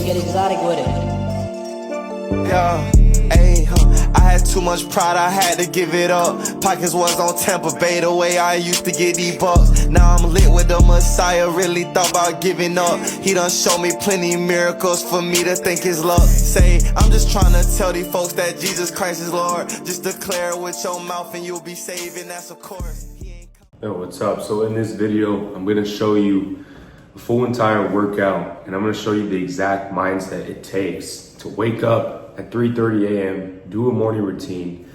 Let's get exotic with it. Yeah, ayy, I had too much pride, I had to give it up. Pockets was on Tampa Bay the way I used to get these bucks. Now I'm lit with the Messiah, really thought about giving up. He done showed me plenty miracles for me to think his luck. Say, I'm just trying to tell these folks that Jesus Christ is Lord. Just declare it with your mouth and you'll be saved, and that's of course. Yo, what's up? So in this video, I'm gonna show you a full entire workout, and I'm gonna show you the exact mindset it takes to wake up at 3:30 a.m., do a morning routine,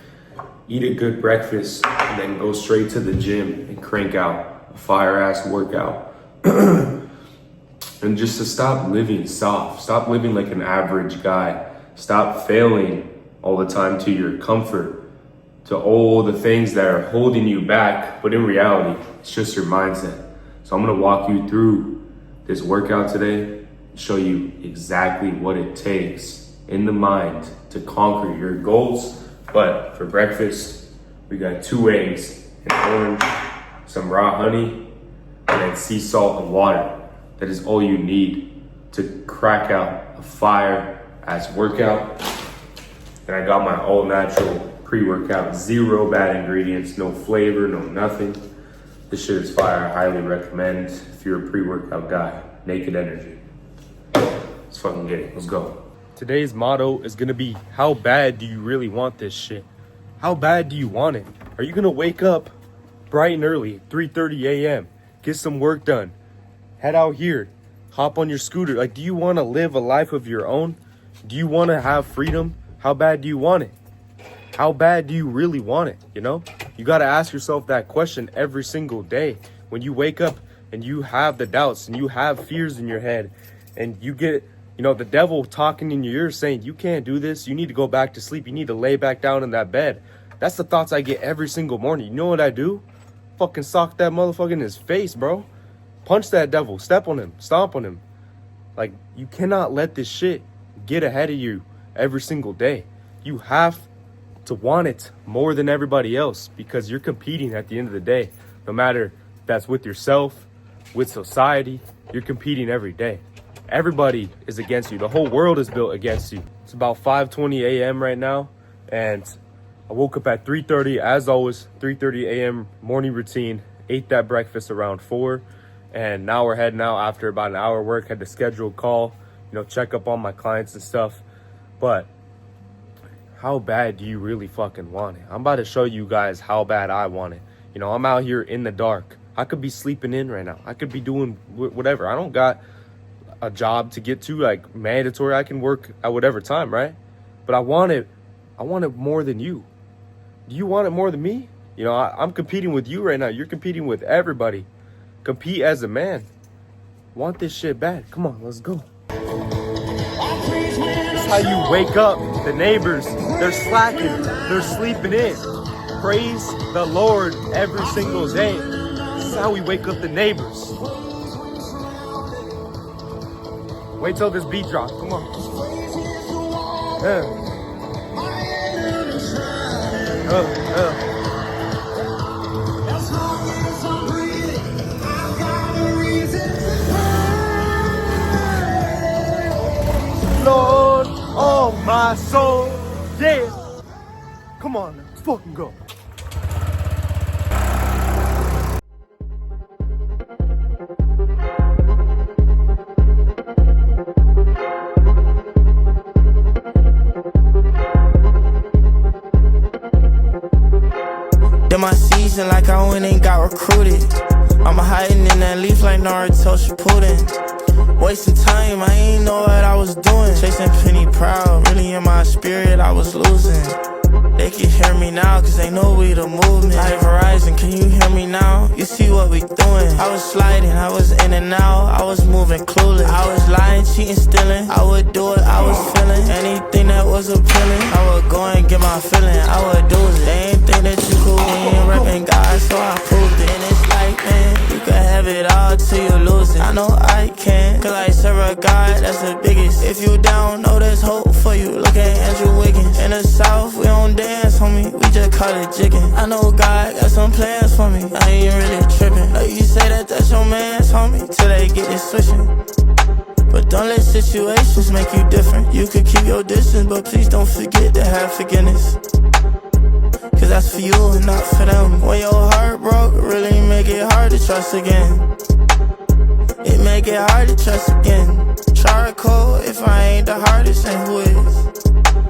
eat a good breakfast, and then go straight to the gym and crank out a fire-ass workout. And just to stop living soft, stop living like an average guy, stop failing all the time to your comfort, to all the things that are holding you back, but in reality, it's just your mindset. So I'm gonna walk you through this workout today, show you exactly what it takes in the mind to conquer your goals. But for breakfast, we got 2 eggs, an orange, some raw honey, and then sea salt and water. That is all you need to crack out a fire-ass workout. And I got my all-natural pre-workout, 0 bad ingredients, no flavor, no nothing. This shit is fire. I highly recommend if you're a pre-workout guy. Naked Energy. Let's fucking get it. Let's go. Today's motto is gonna be, how bad do you really want this shit? How bad do you want it? Are you gonna wake up bright and early, 3:30 a.m., get some work done, head out here, hop on your scooter? Like, do you wanna live a life of your own? Do you wanna have freedom? How bad do you want it? How bad do you really want it, you know? You gotta ask yourself that question every single day. When you wake up and you have the doubts and you have fears in your head and you get, you know, the devil talking in your ear saying, you can't do this, you need to go back to sleep, you need to lay back down in that bed. That's the thoughts I get every single morning. You know what I do? Fucking sock that motherfucker in his face, bro. Punch that devil, step on him, stomp on him. Like, you cannot let this shit get ahead of you every single day. You have to want it more than everybody else, because you're competing at the end of the day. No matter if that's with yourself, with society, you're competing every day. Everybody is against you. The whole world is built against you. It's about 5:20 a.m. right now, and I woke up at 3:30, as always, 3:30 a.m. morning routine, ate that breakfast around 4, and now we're heading out after about an hour work. Had to schedule a call, you know, check up on my clients and stuff. But how bad do you really fucking want it? I'm about to show you guys how bad I want it. You know, I'm out here in the dark. I could be sleeping in right now. I could be doing whatever. I don't got a job to get to, like, mandatory. I can work at whatever time, right? But I want it more than you. Do you want it more than me? You know, I'm competing with you right now. You're competing with everybody. Compete as a man. Want this shit bad. Come on, let's go. This is how you wake up the neighbors. They're slacking. They're sleeping in. Praise the Lord every single day. This is how we wake up the neighbors. Wait till this beat drops. Come on. Lord, oh my soul, yeah. Come on, let's fucking go. Did my season like I went and got recruited. I'm hiding in that leaf like Naruto Shippuden. Wasting time, I ain't know what I was doing. Chasing penny proud, really in my spirit I was losing. They can hear me now, cause they know we the movement. Like Verizon, can you hear me now? You see what we doing. I was sliding, I was in and out, I was moving clueless. I was lying, cheating, stealing, I would do it, I was feeling anything that was appealing. I would go and get my feeling, I would do it. They ain't think that you cool, we ain't repping God, so I proved it. And it's like, man, you can have it all till you lose it. I know I can, cause I serve a God, that's the biggest. If you down, know there's hope for you. Look at Andrew Wiggins. In the South, we don't dance, homie, we just call it jigging. I know God got some plans for me, I ain't really tripping. Like you say that that's your man's, homie, till they get it switching. But don't let situations make you different. You could keep your distance, but please don't forget to have forgiveness. Cause that's for you and not for them. When your heart broke, it really make it hard to trust again. It make it hard to trust again. Charcoal, if I ain't the hardest, then who is?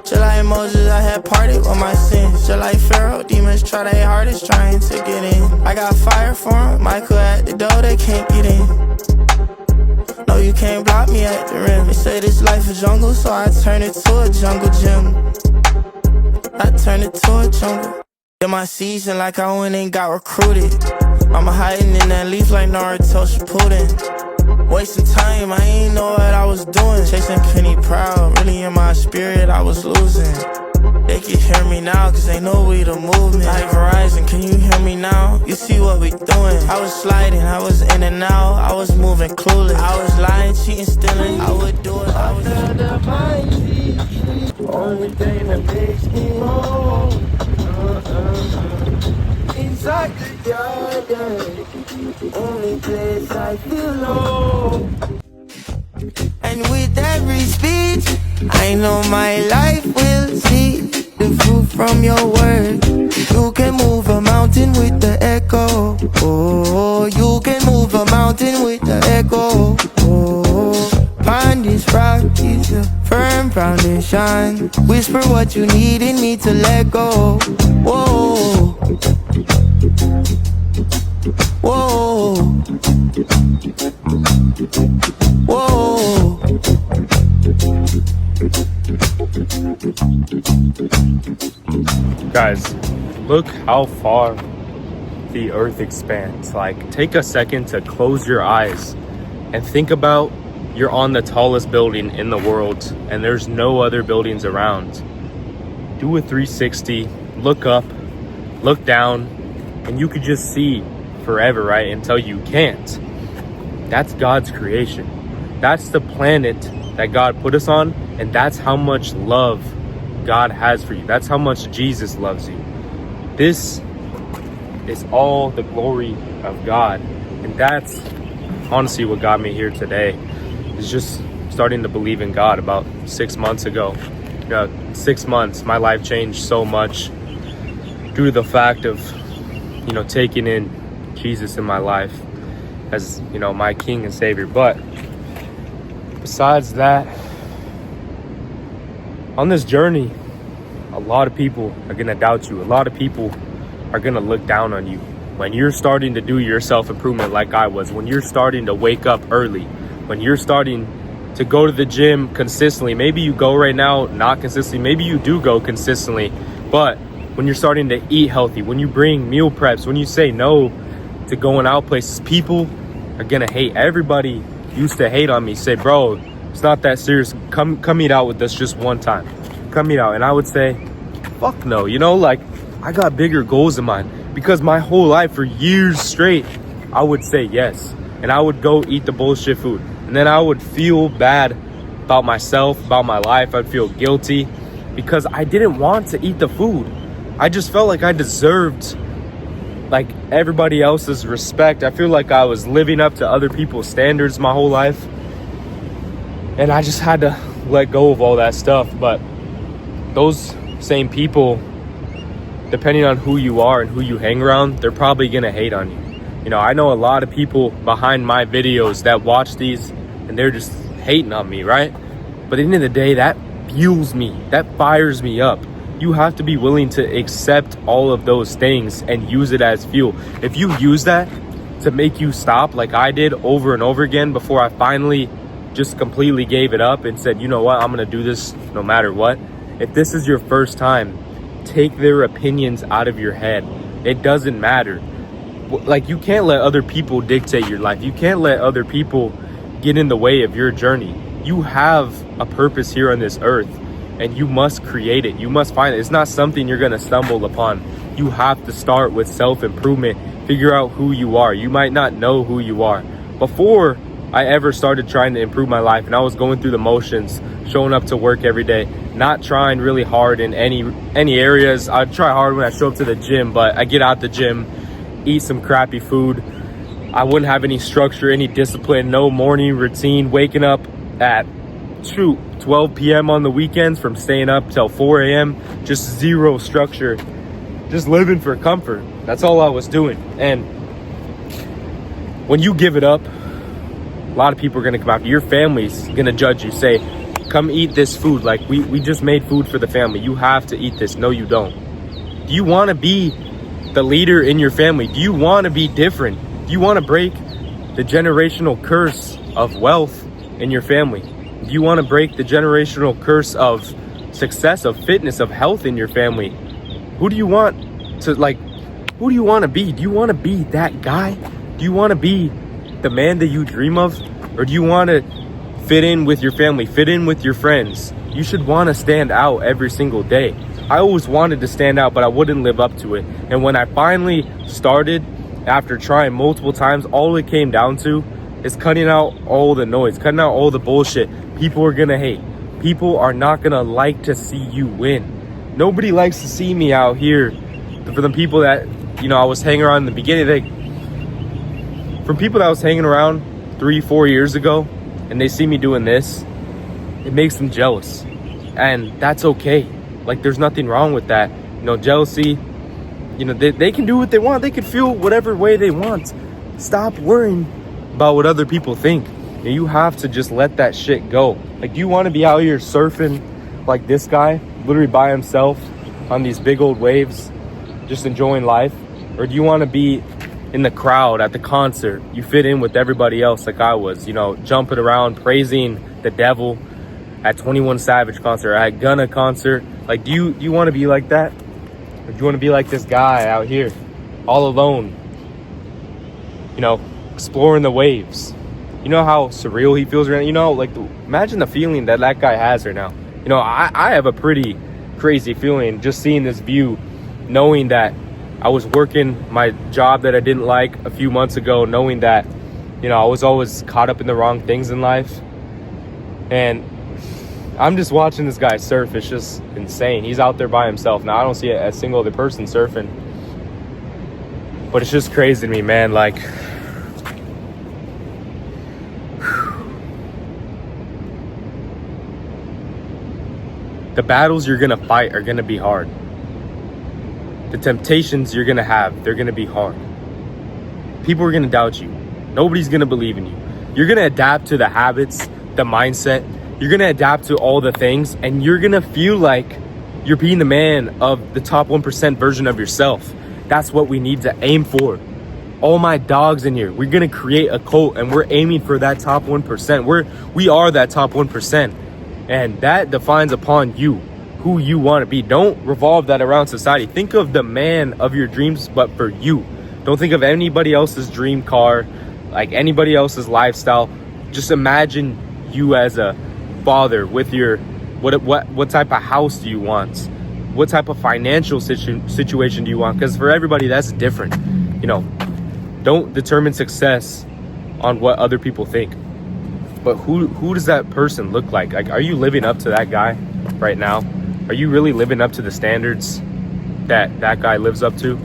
Just like Moses, I had parted with my sins. Just like Pharaoh, demons try their hardest trying to get in. I got fire for them, Michael at the door, they can't get in. No, you can't block me at the rim. They say this life is jungle, so I turn it to a jungle gym. I turn it to a jungle. In my season, like I went and got recruited. I'm hiding in that leaf like Naruto Shippuden. Wasting time, I ain't know what I was doing. Chasing penny proud, really in my spirit I was losing. They can hear me now, cause they know we the movement. Like Verizon, can you hear me now? You see what we doing. I was sliding, I was in and out, I was moving clueless. I was lying, cheating, stealing, I would do it. I was under my seat. Only thing that makes me wrong. Inside the yard, only place I feel low. And with every speech, I know my life will see the fruit from your word. You can move a mountain with the echo. Oh, you can move a mountain with the echo. Oh, pond this rock is a firm foundation. Whisper what you need in me to let go. Whoa. Whoa. Whoa. Guys, look how far the earth expands. Like, take a second to close your eyes and think about you're on the tallest building in the world and there's no other buildings around. Do a 360, look up, look down, and you could just see forever, right? Until you can't. That's God's creation. That's the planet that God put us on, and that's how much love God has for you. That's how much Jesus loves you. This is all the glory of God, and that's honestly what got me here today, is just starting to believe in God about 6 months ago. 6 months, my life changed so much due to the fact of, taking in Jesus in my life as, my King and Savior. But besides that, on this journey, a lot of people are going to doubt you. A lot of people are going to look down on you. When you're starting to do your self-improvement like I was, when you're starting to wake up early, when you're starting to go to the gym consistently, maybe you go right now, not consistently, maybe you do go consistently, but when you're starting to eat healthy, when you bring meal preps, when you say no to going out places, people are going to hate. Everybody used to hate on me, say, bro, it's not that serious. Come eat out with us just one time. Come eat out. And I would say, fuck no. I got bigger goals in mind, because my whole life for years straight, I would say yes. And I would go eat the bullshit food. And then I would feel bad about myself, about my life. I'd feel guilty because I didn't want to eat the food. I just felt like I deserved like everybody else's respect. I feel like I was living up to other people's standards my whole life. And I just had to let go of all that stuff. But those same people, depending on who you are and who you hang around, they're probably gonna hate on you. I know a lot of people behind my videos that watch these and they're just hating on me, right? But at the end of the day, that fuels me, that fires me up. You have to be willing to accept all of those things and use it as fuel. If you use that to make you stop, like I did over and over again before I finally just completely gave it up and said, you know what, I'm gonna do this no matter what. If this is your first time, take their opinions out of your head. It doesn't matter. Like, you can't let other people dictate your life. You can't let other people get in the way of your journey. You have a purpose here on this earth, and you must create it. You must find it. It's not something you're gonna stumble upon. You have to start with self-improvement. Figure out who you are. You might not know who you are. Before I ever started trying to improve my life, and I was going through the motions, showing up to work every day, not trying really hard in any areas. I try hard when I show up to the gym, but I get out the gym, eat some crappy food. I wouldn't have any structure, any discipline, no morning routine, waking up at 12 p.m. on the weekends from staying up till 4 a.m. Just zero structure, just living for comfort. That's all I was doing. And when you give it up, a lot of people are gonna come after you. Your family's gonna judge you, say, come eat this food. Like, we just made food for the family. You have to eat this. No, you don't. Do you wanna be the leader in your family? Do you wanna be different? Do you wanna break the generational curse of wealth in your family? Do you wanna break the generational curse of success, of fitness, of health in your family? Who do you want to, like, who do you wanna be? Do you wanna be that guy? Do you wanna be the man that you dream of? Or do you wanna fit in with your family, fit in with your friends? You should wanna stand out every single day. I always wanted to stand out, but I wouldn't live up to it. And when I finally started, after trying multiple times, all it came down to is cutting out all the noise, cutting out all the bullshit. People are gonna hate. People are not gonna like to see you win. Nobody likes to see me out here. For the people that, you know, I was hanging around in the beginning, from people that I was hanging around 3-4 years ago, and they see me doing this, it makes them jealous. And that's okay. Like, there's nothing wrong with that. You know, jealousy, you know, they can do what they want. They can feel whatever way they want. Stop worrying about what other people think. And you have to just let that shit go. Like, do you want to be out here surfing like this guy, literally by himself on these big old waves, just enjoying life? Or do you want to be in the crowd at the concert? You fit in with everybody else like I was, you know, jumping around, praising the devil at 21 Savage concert, at Gunna concert. Like, do you want to be like that? Or do you want to be like this guy out here, all alone, you know, exploring the waves? You know how surreal he feels right now? You know, like, imagine the feeling that guy has right now. You know, I have a pretty crazy feeling just seeing this view, knowing that I was working my job that I didn't like a few months ago, knowing that, you know, I was always caught up in the wrong things in life. And I'm just watching this guy surf. It's just insane. He's out there by himself. Now, I don't see a single other person surfing. But it's just crazy to me, man. Like, the battles you're gonna fight are gonna be hard. The temptations you're gonna have, they're gonna be hard. People are gonna doubt you. Nobody's gonna believe in you. You're gonna adapt to the habits, the mindset. You're gonna adapt to all the things, and you're gonna feel like you're being the man of the top 1% version of yourself. That's what we need to aim for. All my dogs in here, we're gonna create a cult, and we're aiming for that top 1%. We are that top 1%. And that defines upon you who you want to be. Don't revolve that around society. Think of the man of your dreams, but for you. Don't think of anybody else's dream car, like anybody else's lifestyle. Just imagine you as a father with your, what type of house do you want? What type of financial situation do you want? Because for everybody, that's different. You know, don't determine success on what other people think. But who does that person look like? Like, are you living up to that guy right now? Are you really living up to the standards that guy lives up to?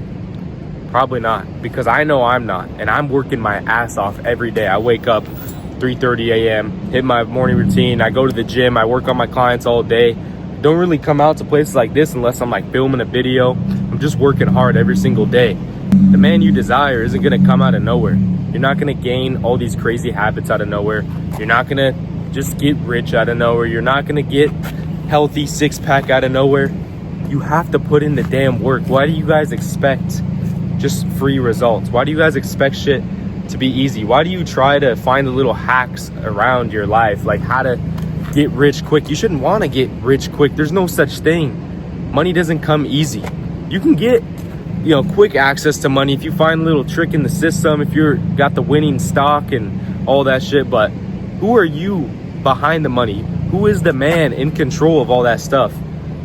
Probably not, because I know I'm not, and I'm working my ass off every day. I wake up 3:30 a.m., hit my morning routine, I go to the gym, I work on my clients all day. Don't really come out to places like this unless I'm like filming a video. I'm just working hard every single day. The man you desire isn't gonna come out of nowhere. You're not gonna gain all these crazy habits out of nowhere. You're not gonna just get rich out of nowhere. You're not gonna get healthy six-pack out of nowhere. You have to put in the damn work. Why do you guys expect just free results? Why do you guys expect shit to be easy? Why do you try to find the little hacks around your life, like how to get rich quick? You shouldn't want to get rich quick. There's no such thing. Money doesn't come easy. You can get, you know, quick access to money if you find a little trick in the system, if you're got the winning stock and all that shit. But who are you behind the money? Who is the man in control of all that stuff?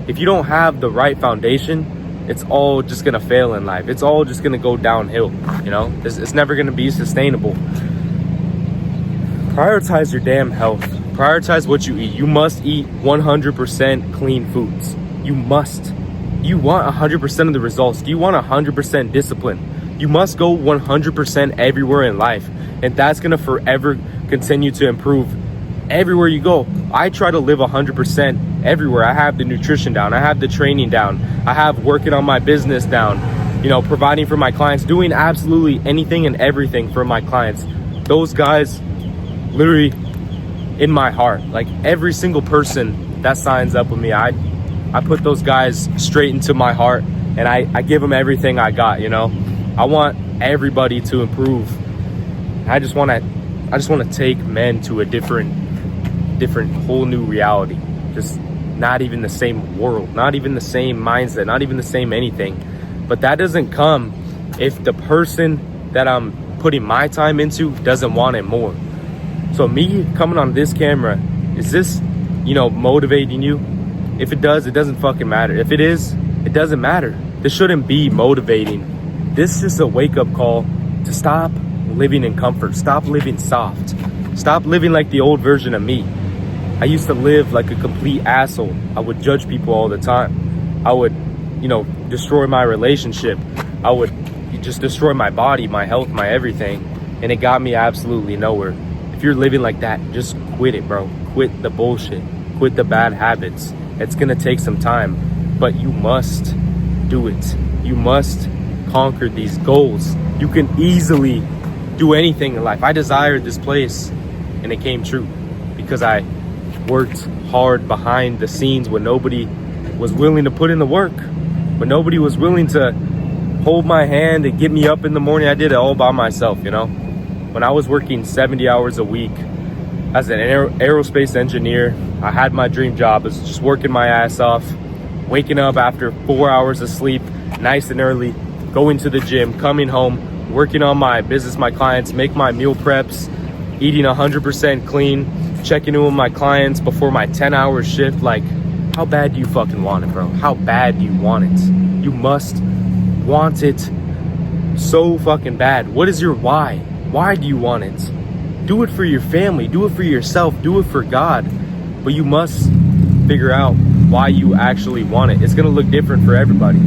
If you don't have the right foundation, it's all just gonna fail in life. It's all just gonna go downhill. You know, it's never gonna be sustainable. Prioritize your damn health. Prioritize what you eat. You must eat 100% clean foods. You must. You want 100% of the results. Do you want 100% discipline? You must go 100% everywhere in life. And that's gonna forever continue to improve everywhere you go. I try to live 100% everywhere. I have the nutrition down. I have the training down. I have working on my business down, you know, providing for my clients, doing absolutely anything and everything for my clients. Those guys literally in my heart, like every single person that signs up with me, I put those guys straight into my heart, and I give them everything I got, you know. I want everybody to improve. I just want to take men to a different whole new reality. Just not even the same world, not even the same mindset, not even the same anything. But that doesn't come if the person that I'm putting my time into doesn't want it more. So me coming on this camera, is this, you know, motivating you? If it does, it doesn't fucking matter. If it is, it doesn't matter. This shouldn't be motivating. This is a wake-up call to stop living in comfort. Stop living soft. Stop living like the old version of me. I used to live like a complete asshole. I would judge people all the time. I would, you know, destroy my relationship. I would just destroy my body, my health, my everything. And it got me absolutely nowhere. If you're living like that, just quit it, bro. Quit the bullshit. Quit the bad habits. It's gonna take some time, but you must do it. You must conquer these goals. You can easily do anything in life. I desired this place, and it came true because I worked hard behind the scenes when nobody was willing to put in the work, when nobody was willing to hold my hand and get me up in the morning. I did it all by myself, you know. When I was working 70 hours a week as an aerospace engineer, I had my dream job. I was just working my ass off, waking up after 4 hours of sleep, nice and early, going to the gym, coming home, working on my business, my clients, make my meal preps, eating 100% clean, checking in with my clients before my 10-hour shift. Like, how bad do you fucking want it, bro? How bad do you want it? You must want it so fucking bad. What is your why? Why do you want it? Do it for your family, do it for yourself, do it for God. But you must figure out why you actually want it. It's gonna look different for everybody.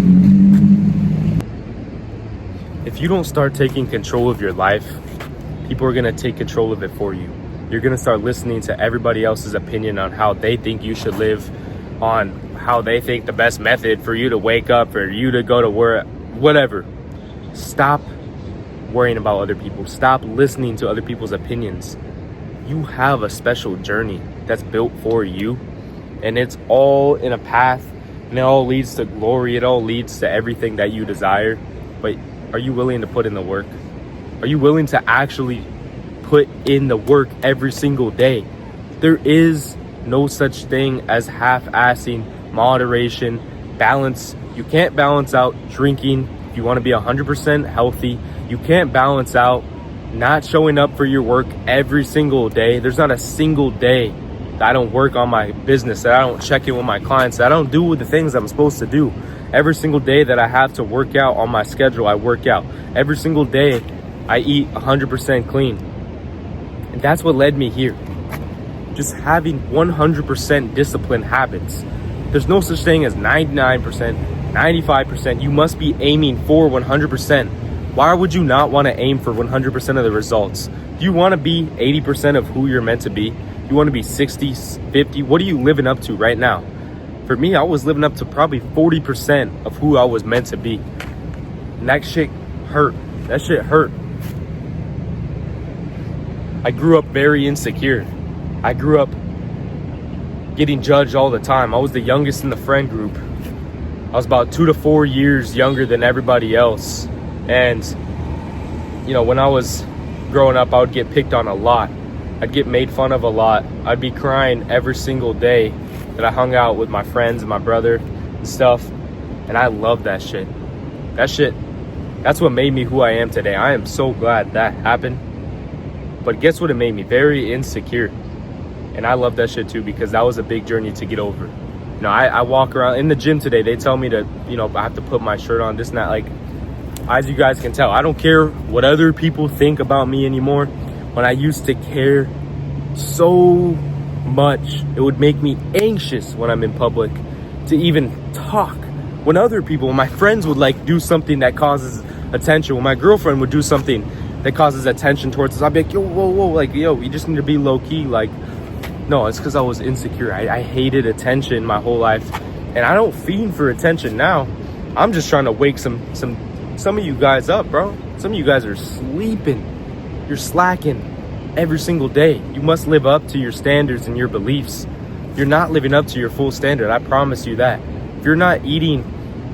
If you don't start taking control of your life, people are gonna take control of it for you. You're gonna start listening to everybody else's opinion on how they think you should live, on how they think the best method for you to wake up, for you to go to work, whatever. Stop worrying about other people. Stop listening to other people's opinions. You have a special journey that's built for you, and it's all in a path, and it all leads to glory. It all leads to everything that you desire. But are you willing to put in the work? Are you willing to actually put in the work every single day? There is no such thing as half-assing, moderation, balance. You can't balance out drinking if you want to be 100% healthy. You can't balance out not showing up for your work every single day. There's not a single day that I don't work on my business, that I don't check in with my clients, that I don't do the things I'm supposed to do. Every single day that I have to work out on my schedule, I work out. Every single day I eat 100% clean. And that's what led me here. Just having 100% disciplined habits. There's no such thing as 99%, 95%. You must be aiming for 100%. Why would you not want to aim for 100% of the results? Do you want to be 80% of who you're meant to be? You want to be 60, 50? What are you living up to right now? For me, I was living up to probably 40% of who I was meant to be. And that shit hurt. That shit hurt. I grew up very insecure. I grew up getting judged all the time. I was the youngest in the friend group. I was about 2 to 4 years younger than everybody else. And, you know, when I was growing up, I would get picked on a lot. I'd get made fun of a lot. I'd be crying every single day that I hung out with my friends and my brother and stuff. And I love that shit. That's what made me who I am today. I am so glad that happened. But guess what it made me? Very insecure. And I love that shit too, because that was a big journey to get over. You know, I walk around in the gym today. They tell me to, you know, I have to put my shirt on, this and that. Like, as you guys can tell, I don't care what other people think about me anymore. When I used to care so much, it would make me anxious when I'm in public to even talk. When other people, when my friends would like do something that causes attention, when my girlfriend would do something that causes attention towards us, I'd be like, yo, whoa, like, yo, you just need to be low key. Like, No, it's because I was insecure. I hated attention my whole life, and I don't fiend for attention now. I'm just trying to wake some of you guys up, bro. Some of you guys are sleeping. You're slacking every single day. You must live up to your standards and your beliefs. You're not living up to your full standard. I promise you that. If you're not eating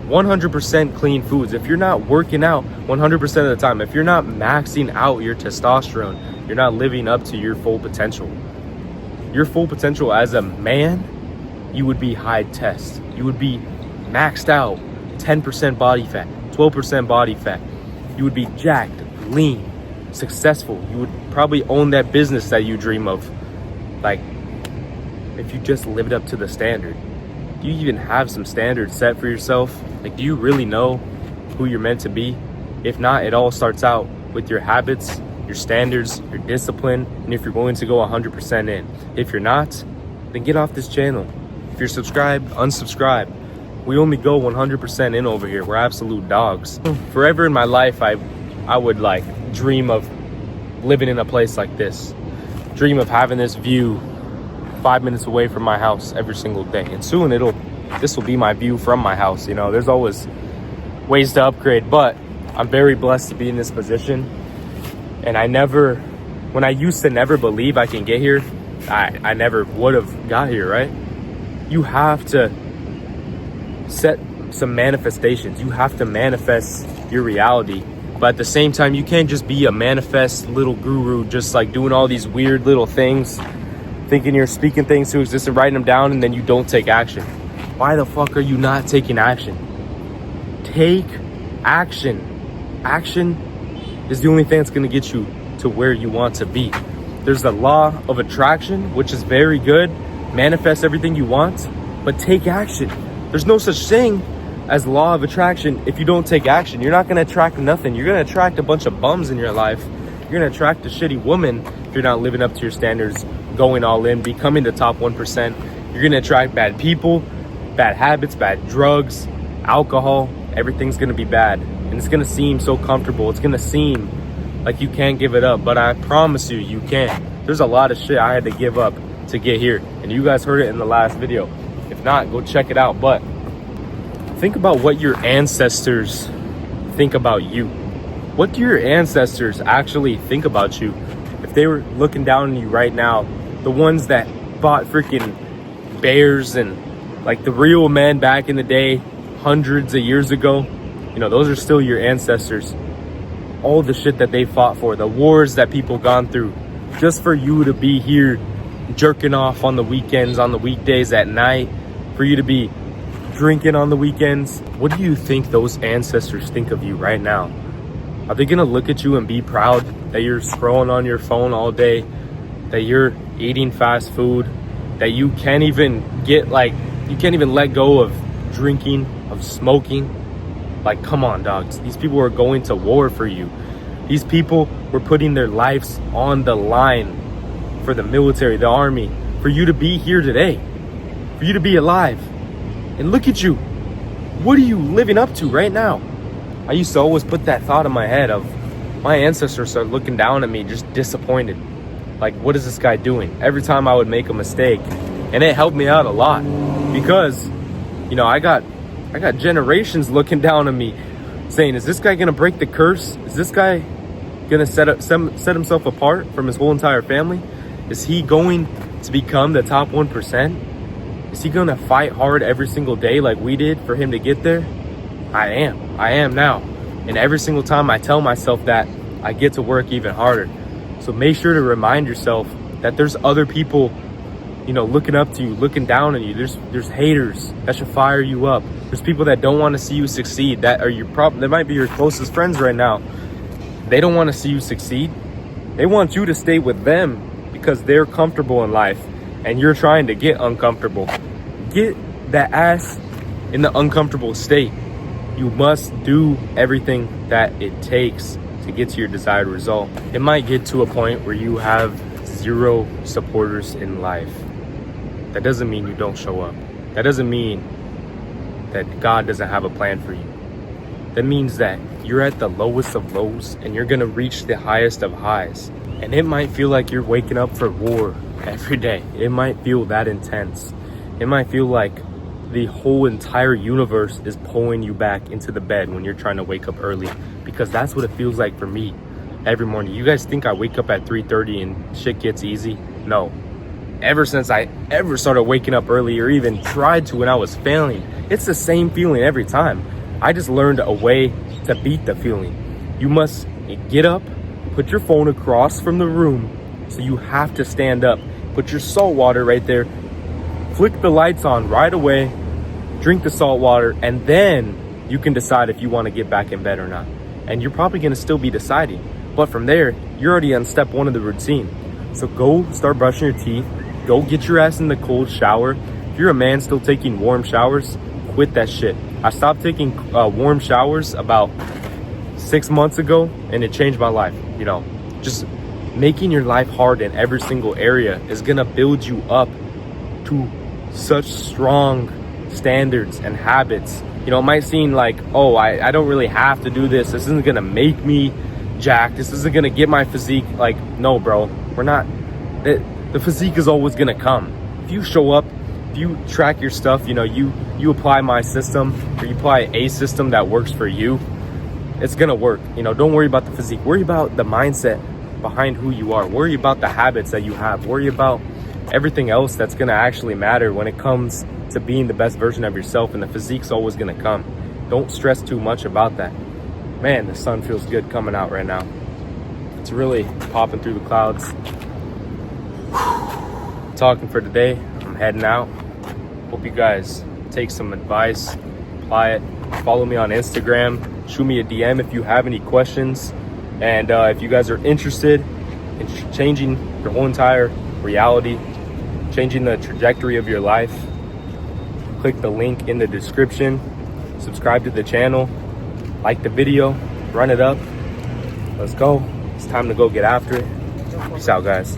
100% clean foods, if you're not working out 100% of the time, if you're not maxing out your testosterone, you're not living up to your full potential. Your full potential as a man, you would be high test. You would be maxed out, 10% body fat, 12% body fat. You would be jacked, lean, successful. You would probably own that business that you dream of. Like, if you just lived up to the standard. Do you even have some standards set for yourself? Like, do you really know who you're meant to be? If not, it all starts out with your habits, your standards, your discipline, and if you're going to go 100% in. If you're not, then get off this channel. If you're subscribed, unsubscribe. We only go 100% in over here. We're absolute dogs. Forever in my life, I would like dream of living in a place like this. Dream of having this view 5 minutes away from my house every single day. And soon this will be my view from my house. You know, there's always ways to upgrade, but I'm very blessed to be in this position. And when I used to never believe I can get here, I never would have got here, right? You have to set some manifestations. You have to manifest your reality. But at the same time, you can't just be a manifest little guru, just like doing all these weird little things, thinking you're speaking things to exist and writing them down, and then you don't take action. Why the fuck are you not taking action? Take action. Action is the only thing that's going to get you to where you want to be. There's the law of attraction, which is very good. Manifest everything you want, but take action. There's no such thing as law of attraction if you don't take action. You're not going to attract nothing. You're going to attract a bunch of bums in your life. You're going to attract a shitty woman if you're not living up to your standards, going all in, becoming the top 1%. You're going to attract bad people, bad habits, bad drugs, alcohol. Everything's going to be bad. And it's going to seem so comfortable. It's going to seem like you can't give it up, but I promise you, you can. There's a lot of shit I had to give up to get here. And you guys heard it in the last video. If not, go check it out. But think about what your ancestors think about you. What do your ancestors actually think about you? If they were looking down on you right now, the ones that fought freaking bears and like the real men back in the day, hundreds of years ago, you know, those are still your ancestors. All the shit that they fought for, the wars that people gone through, just for you to be here jerking off on the weekends, on the weekdays at night, for you to be drinking on the weekends. What do you think those ancestors think of you right now? Are they gonna look at you and be proud that you're scrolling on your phone all day, that you're eating fast food, that you can't even let go of drinking, of smoking? Like, come on, dogs. These people are going to war for you. These people were putting their lives on the line for the military, the army, for you to be here today, for you to be alive. And look at you. What are you living up to right now? I used to always put that thought in my head of my ancestors are looking down at me, just disappointed. Like, what is this guy doing? Every time I would make a mistake. And it helped me out a lot because, you know, I got generations looking down on me saying, is this guy gonna break the curse? Is this guy gonna set himself apart from his whole entire family? Is he going to become the top 1%? Is he gonna fight hard every single day like we did for him to get there? I am now. And every single time I tell myself that, I get to work even harder. So make sure to remind yourself that there's other people, you know, looking up to you, looking down on you. There's haters that should fire you up. There's people that don't want to see you succeed, that might be your closest friends right now. They don't want to see you succeed. They want you to stay with them because they're comfortable in life and you're trying to get uncomfortable. Get that ass in the uncomfortable state. You must do everything that it takes to get to your desired result. It might get to a point where you have 0 supporters in life. That doesn't mean you don't show up. That doesn't mean that God doesn't have a plan for you. That means that you're at the lowest of lows and you're gonna reach the highest of highs. And it might feel like you're waking up for war every day. It might feel that intense. It might feel like the whole entire universe is pulling you back into the bed when you're trying to wake up early, because that's what it feels like for me every morning. You guys think I wake up at 3:30 and shit gets easy? No. Ever since I ever started waking up early, or even tried to when I was failing, it's the same feeling every time. I just learned a way to beat the feeling. You must get up, put your phone across from the room, so you have to stand up. Put your salt water right there, flick the lights on right away, drink the salt water, and then you can decide if you want to get back in bed or not. And you're probably going to still be deciding. But from there, you're already on step one of the routine. So go start brushing your teeth. Go get your ass in the cold shower. If you're a man still taking warm showers, quit that shit. I stopped taking warm showers about 6 months ago, and it changed my life. You know, just making your life hard in every single area is gonna build you up to such strong standards and habits. You know, it might seem like, oh, I don't really have to do this. This isn't gonna make me jacked. This isn't gonna get my physique. Like, no, bro, we're not. The physique is always gonna come. If you show up, if you track your stuff, you know, you apply my system, or you apply a system that works for you, it's gonna work. You know, don't worry about the physique. Worry about the mindset behind who you are. Worry about the habits that you have. Worry about everything else that's gonna actually matter when it comes to being the best version of yourself, and the physique's always gonna come. Don't stress too much about that. Man, the sun feels good coming out right now. It's really popping through the clouds. Talking for today. I'm heading out. Hope you guys take some advice, apply it. Follow me on Instagram. Shoot me a DM if you have any questions. And if you guys are interested in changing your whole entire reality, changing the trajectory of your life, click the link in the description. Subscribe to the channel. Like the video. Run it up. Let's go. It's time to go get after it. Peace out, guys.